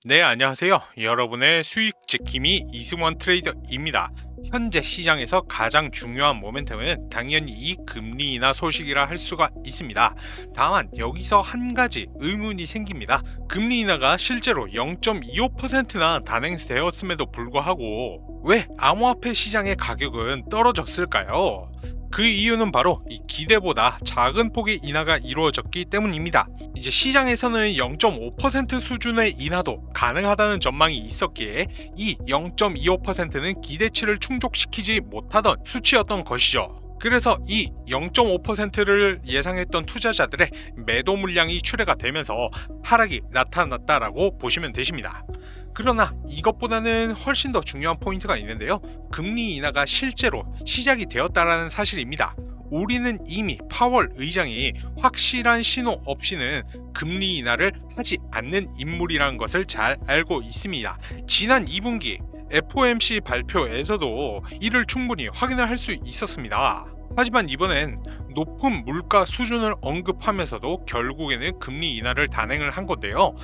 네, 안녕하세요. 여러분의 수익 지킴이 이승원 트레이더입니다. 현재 시장에서 가장 중요한 모멘텀은 당연히 이 금리 인하 소식이라 할 수가 있습니다. 다만 여기서 한 가지 의문이 생깁니다. 금리 인하가 실제로 0.25%나 단행되었음에도 불구하고 왜 암호화폐 시장의 가격은 떨어졌을까요? 그 이유는 바로 이 기대보다 작은 폭의 인하가 이루어졌기 때문입니다. 이제 시장에서는 0.5% 수준의 인하도 가능하다는 전망이 있었기에 이 0.25%는 기대치를 충족시키지 못하던 수치였던 것이죠. 그래서 이 0.5%를 예상했던 투자자들의 매도 물량이 출회가 되면서 하락이 나타났다라고 보시면 되십니다. 그러나 이것보다는 훨씬 더 중요한 포인트가 있는데요. 금리 인하가 실제로 시작이 되었다라는 사실입니다. 우리는 이미 파월 의장이 확실한 신호 없이는 금리 인하를 하지 않는 인물이라는 것을 잘 알고 있습니다. 지난 2분기 FOMC 발표에서도 이를 충분히 확인을 할 수 있었습니다. 하지만 이번엔 높은 물가 수준을 언급하면서도 결국에는 금리 인하를 단행을 한 건데요.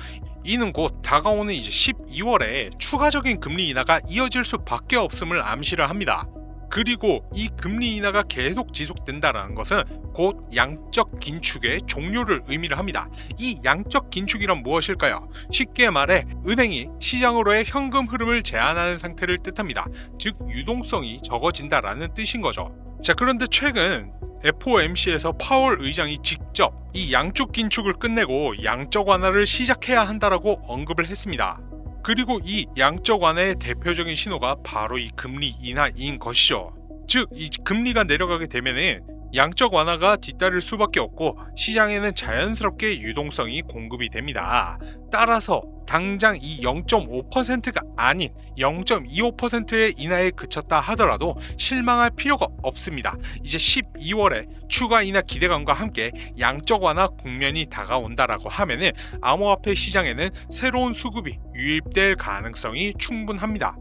이는 곧 다가오는 이제 12월에 추가적인 금리 인하가 이어질 수밖에 없음을 암시를 합니다. 그리고 이 금리 인하가 계속 지속된다는 것은 곧 양적 긴축의 종료를 의미를 합니다. 이 양적 긴축이란 무엇일까요? 쉽게 말해 은행이 시장으로의 현금 흐름을 제한하는 상태를 뜻합니다. 즉 유동성이 적어진다라는 뜻인 거죠. 자, 그런데 최근 FOMC에서 파월 의장이 직접 이 양적 긴축을 끝내고 양적 완화를 시작해야 한다라고 언급을 했습니다. 그리고 이 양적 완화의 대표적인 신호가 바로 이 금리 인하인 것이죠. 즉, 이 금리가 내려가게 되면은 양적 완화가 뒤따를 수밖에 없고 시장에는 자연스럽게 유동성이 공급이 됩니다. 따라서 당장 이 0.5%가 아닌 0.25%의 인하에 그쳤다 하더라도 실망할 필요가 없습니다. 이제 12월에 추가 인하 기대감과 함께 양적 완화 국면이 다가온다라고 하면은 암호화폐 시장에는 새로운 수급이 유입될 가능성이 충분합니다.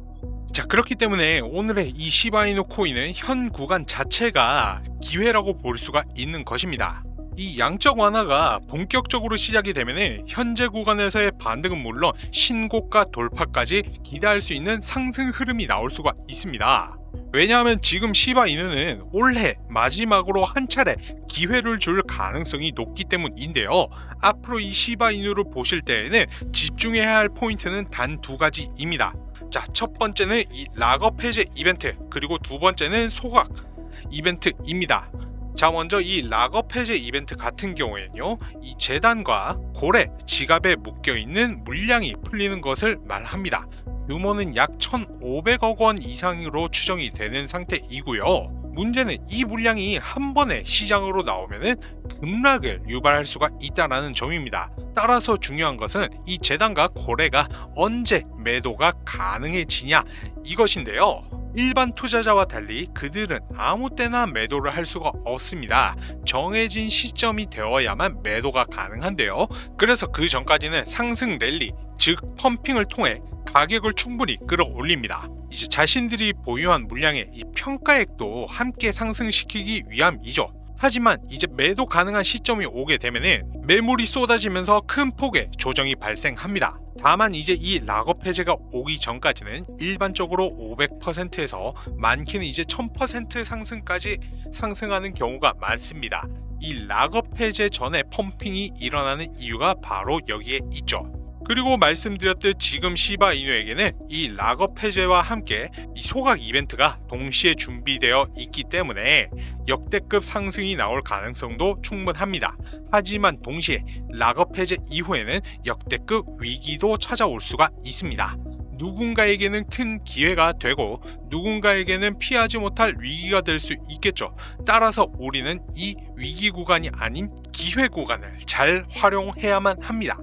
자, 그렇기 때문에 오늘의 이 시바이누 코인은 현 구간 자체가 기회라고 볼 수가 있는 것입니다. 이 양적 완화가 본격적으로 시작이 되면 현재 구간에서의 반등은 물론 신고가 돌파까지 기대할 수 있는 상승 흐름이 나올 수가 있습니다. 왜냐하면 지금 시바이누는 올해 마지막으로 한 차례 기회를 줄 가능성이 높기 때문인데요. 앞으로 이 시바이누를 보실 때에는 집중해야 할 포인트는 단 두 가지입니다. 자, 첫 번째는 이 락업 해제 이벤트, 그리고 두 번째는 소각 이벤트입니다. 자, 먼저 이 락업 해제 이벤트 같은 경우에는요, 이 재단과 고래 지갑에 묶여있는 물량이 풀리는 것을 말합니다. 규모는 약 1,500억 원 이상으로 추정이 되는 상태이고요. 문제는 이 물량이 한 번에 시장으로 나오면은 급락을 유발할 수가 있다는 점입니다. 따라서 중요한 것은 이 재단과 고래가 언제 매도가 가능해지냐 이것인데요. 일반 투자자와 달리 그들은 아무 때나 매도를 할 수가 없습니다. 정해진 시점이 되어야만 매도가 가능한데요. 그래서 그 전까지는 상승 랠리, 즉 펌핑을 통해 가격을 충분히 끌어올립니다. 이제 자신들이 보유한 물량의 이 평가액도 함께 상승시키기 위함이죠. 하지만 이제 매도 가능한 시점이 오게 되면은 매물이 쏟아지면서 큰 폭의 조정이 발생합니다. 다만 이제 이 락업 해제가 오기 전까지는 일반적으로 500%에서 많게는 이제 1000% 상승까지 상승하는 경우가 많습니다. 이 락업 해제 전에 펌핑이 일어나는 이유가 바로 여기에 있죠. 그리고 말씀드렸듯 지금 시바이누에게는 이 락업 해제와 함께 이 소각 이벤트가 동시에 준비되어 있기 때문에 역대급 상승이 나올 가능성도 충분합니다. 하지만 동시에 락업 해제 이후에는 역대급 위기도 찾아올 수가 있습니다. 누군가에게는 큰 기회가 되고 누군가에게는 피하지 못할 위기가 될 수 있겠죠. 따라서 우리는 이 위기 구간이 아닌 기회 구간을 잘 활용해야만 합니다.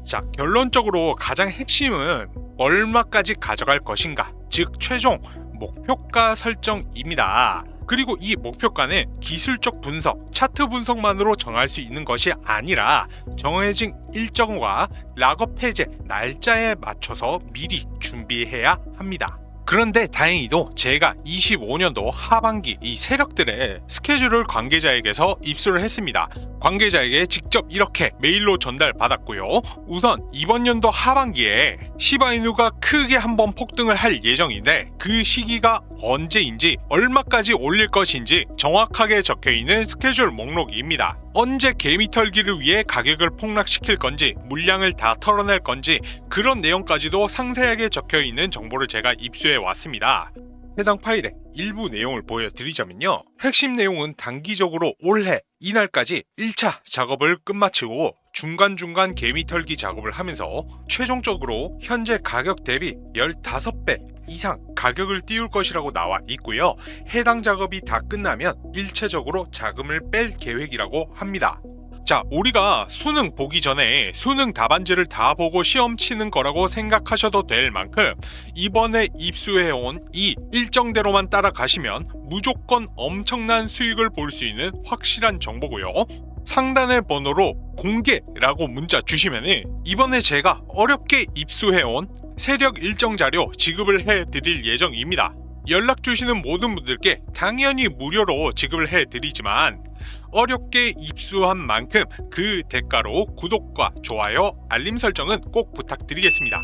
자, 결론적으로 가장 핵심은 얼마까지 가져갈 것인가, 즉 최종 목표가 설정입니다. 그리고 이 목표가는 기술적 분석, 차트 분석만으로 정할 수 있는 것이 아니라 정해진 일정과 락업 해제 날짜에 맞춰서 미리 준비해야 합니다. 그런데 다행히도 제가 25년도 하반기 이 세력들의 스케줄을 관계자에게서 입수를 했습니다. 관계자에게 직접 이렇게 메일로 전달받았고요. 우선 이번 연도 하반기에 시바이누가 크게 한번 폭등을 할 예정인데 그 시기가 언제인지 얼마까지 올릴 것인지 정확하게 적혀있는 스케줄 목록입니다. 언제 개미털기를 위해 가격을 폭락시킬 건지 물량을 다 털어낼 건지 그런 내용까지도 상세하게 적혀있는 정보를 제가 입수해 왔습니다. 해당 파일의 일부 내용을 보여드리자면요. 핵심 내용은 단기적으로 올해 이날까지 1차 작업을 끝마치고 중간중간 개미털기 작업을 하면서 최종적으로 현재 가격 대비 15배 이상 가격을 띄울 것이라고 나와 있고요. 해당 작업이 다 끝나면 일체적으로 자금을 뺄 계획이라고 합니다. 자, 우리가 수능 보기 전에 수능 답안지를 다 보고 시험 치는 거라고 생각하셔도 될 만큼 이번에 입수해온 이 일정대로만 따라가시면 무조건 엄청난 수익을 볼 수 있는 확실한 정보고요. 상단의 번호로 공개라고 문자 주시면 이번에 제가 어렵게 입수해온 세력 일정 자료 지급을 해드릴 예정입니다. 연락 주시는 모든 분들께 당연히 무료로 지급을 해드리지만 어렵게 입수한 만큼 그 대가로 구독과 좋아요, 알림 설정은 꼭 부탁드리겠습니다.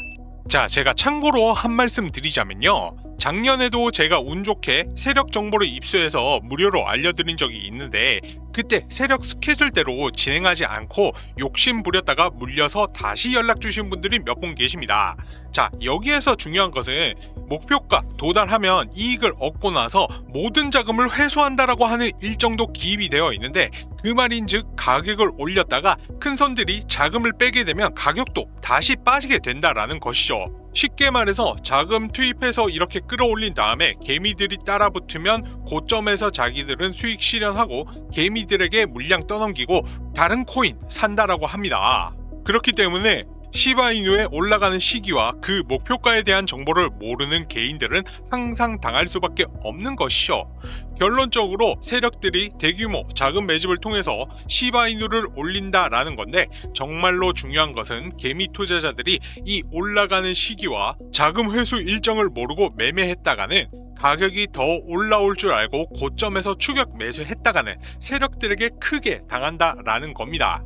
자, 제가 참고로 한 말씀 드리자면요. 작년에도 제가 운 좋게 세력 정보를 입수해서 무료로 알려드린 적이 있는데 그때 세력 스케줄대로 진행하지 않고 욕심 부렸다가 물려서 다시 연락 주신 분들이 몇 분 계십니다. 자, 여기에서 중요한 것은 목표가 도달하면 이익을 얻고 나서 모든 자금을 회수한다라고 하는 일정도 기입이 되어 있는데 그 말인즉 가격을 올렸다가 큰 손들이 자금을 빼게 되면 가격도 다시 빠지게 된다라는 것이죠. 쉽게 말해서 자금 투입해서 이렇게 끌어올린 다음에 개미들이 따라붙으면 고점에서 자기들은 수익 실현하고 개미들에게 물량 떠넘기고 다른 코인 산다라고 합니다. 그렇기 때문에 시바이누의 올라가는 시기와 그 목표가에 대한 정보를 모르는 개인들은 항상 당할 수밖에 없는 것이죠. 결론적으로 세력들이 대규모 자금 매집을 통해서 시바이누를 올린다라는 건데 정말로 중요한 것은 개미 투자자들이 이 올라가는 시기와 자금 회수 일정을 모르고 매매했다가는 가격이 더 올라올 줄 알고 고점에서 추격 매수했다가는 세력들에게 크게 당한다라는 겁니다.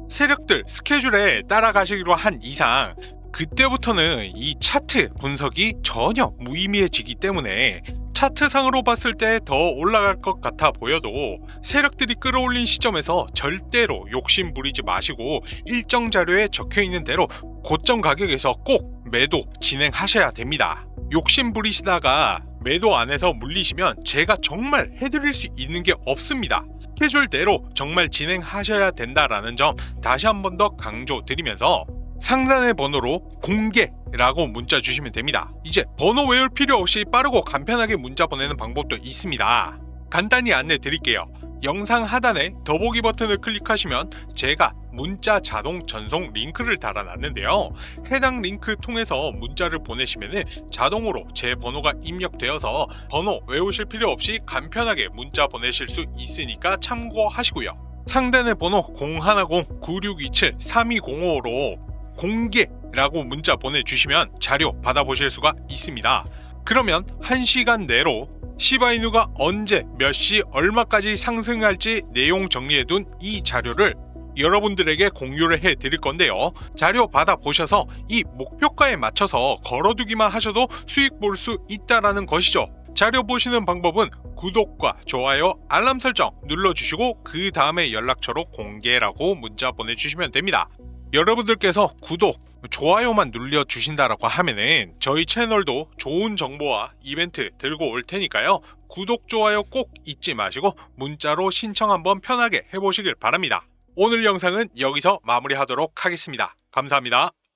세력들 스케줄에 따라가시기로 한 이상 그때부터는 이 차트 분석이 전혀 무의미해지기 때문에 차트상으로 봤을 때 더 올라갈 것 같아 보여도 세력들이 끌어올린 시점에서 절대로 욕심 부리지 마시고 일정 자료에 적혀있는 대로 고점 가격에서 꼭 매도 진행하셔야 됩니다. 욕심 부리시다가 매도 안에서 물리시면 제가 정말 해드릴 수 있는 게 없습니다. 스케줄대로 정말 진행하셔야 된다라는 점 다시 한 번 더 강조드리면서 상단의 번호로 공개라고 문자 주시면 됩니다. 이제 번호 외울 필요 없이 빠르고 간편하게 문자 보내는 방법도 있습니다. 간단히 안내 드릴게요. 영상 하단에 더보기 버튼을 클릭하시면 제가 문자 자동 전송 링크를 달아놨는데요. 해당 링크 통해서 문자를 보내시면 자동으로 제 번호가 입력되어서 번호 외우실 필요 없이 간편하게 문자 보내실 수 있으니까 참고하시고요. 상단의 번호 010-9627-3205로 공개라고 문자 보내주시면 자료 받아보실 수가 있습니다. 그러면 1시간 내로 시바이누가 언제 몇 시 얼마까지 상승할지 내용 정리해둔 이 자료를 여러분들에게 공유를 해드릴 건데요. 자료 받아보셔서 이 목표가에 맞춰서 걸어두기만 하셔도 수익 볼 수 있다라는 것이죠. 자료 보시는 방법은 구독과 좋아요, 알람 설정 눌러주시고 그 다음에 연락처로 공개라고 문자 보내주시면 됩니다. 여러분들께서 구독, 좋아요만 눌러주신다라고 하면은 저희 채널도 좋은 정보와 이벤트 들고 올 테니까요. 구독, 좋아요 꼭 잊지 마시고 문자로 신청 한번 편하게 해보시길 바랍니다. 오늘 영상은 여기서 마무리하도록 하겠습니다. 감사합니다.